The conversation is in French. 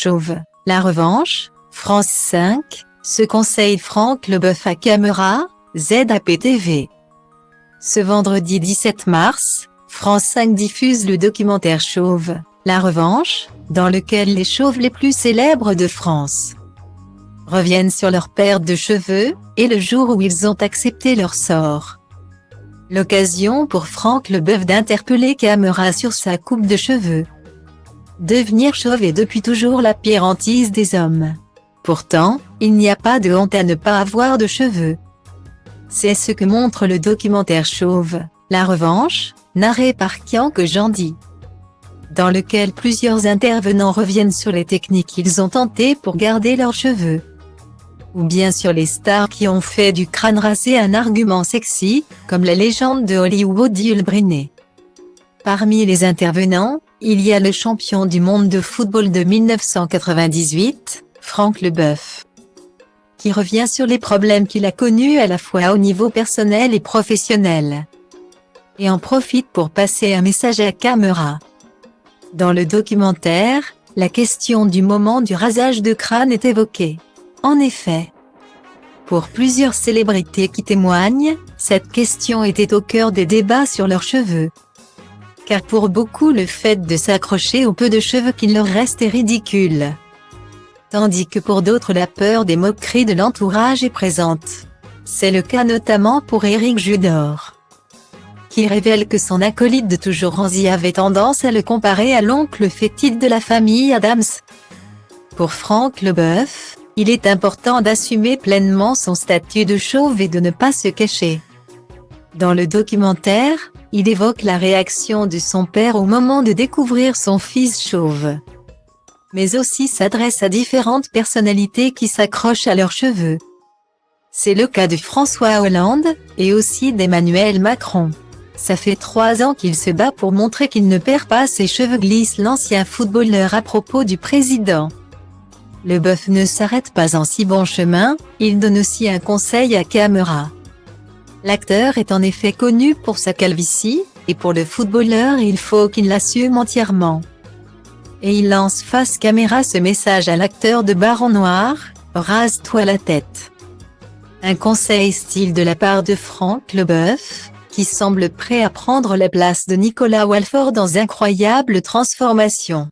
chauve. La revanche, France 5, ce conseille Franck Leboeuf à Camera, ZAP-TV. Ce vendredi 17 mars, France 5 diffuse le documentaire Chauve, la revanche, dans lequel les chauves les plus célèbres de France reviennent sur leur perte de cheveux, et le jour où ils ont accepté leur sort. L'occasion pour Franck Leboeuf d'interpeller Camera sur sa coupe de cheveux. Devenir chauve est depuis toujours la pire hantise des hommes. Pourtant, il n'y a pas de honte à ne pas avoir de cheveux. C'est ce que montre le documentaire Chauve, la revanche, narré par Kiank Jandy, dans lequel plusieurs intervenants reviennent sur les techniques qu'ils ont tentées pour garder leurs cheveux, ou bien sur les stars qui ont fait du crâne rasé un argument sexy, comme la légende de Hollywood Yul Brynner. Parmi les intervenants, il y a le champion du monde de football de 1998, Franck Leboeuf, qui revient sur les problèmes qu'il a connus à la fois au niveau personnel et professionnel, et en profite pour passer un message à Camera. Dans le documentaire, la question du moment du rasage de crâne est évoquée. En effet, pour plusieurs célébrités qui témoignent, cette question était au cœur des débats sur leurs cheveux. Car pour beaucoup le fait de s'accrocher au peu de cheveux qu'il leur reste est ridicule. Tandis que pour d'autres la peur des moqueries de l'entourage est présente. C'est le cas notamment pour Éric Judor, qui révèle que son acolyte de toujours Ranzy avait tendance à le comparer à l'oncle fétide de la famille Adams. Pour Franck Leboeuf, il est important d'assumer pleinement son statut de chauve et de ne pas se cacher. Dans le documentaire, il évoque la réaction de son père au moment de découvrir son fils chauve, mais aussi s'adresse à différentes personnalités qui s'accrochent à leurs cheveux. C'est le cas de François Hollande, et aussi d'Emmanuel Macron. Ça fait 3 ans qu'il se bat pour montrer qu'il ne perd pas ses cheveux, glisse l'ancien footballeur à propos du président. Leboeuf ne s'arrête pas en si bon chemin, il donne aussi un conseil à Camera. L'acteur est en effet connu pour sa calvitie, et pour le footballeur il faut qu'il l'assume entièrement. Et il lance face caméra ce message à l'acteur de Baron Noir, rase-toi la tête. Un conseil style de la part de Franck Leboeuf, qui semble prêt à prendre la place de Nicolas Walford dans Incroyable Transformation.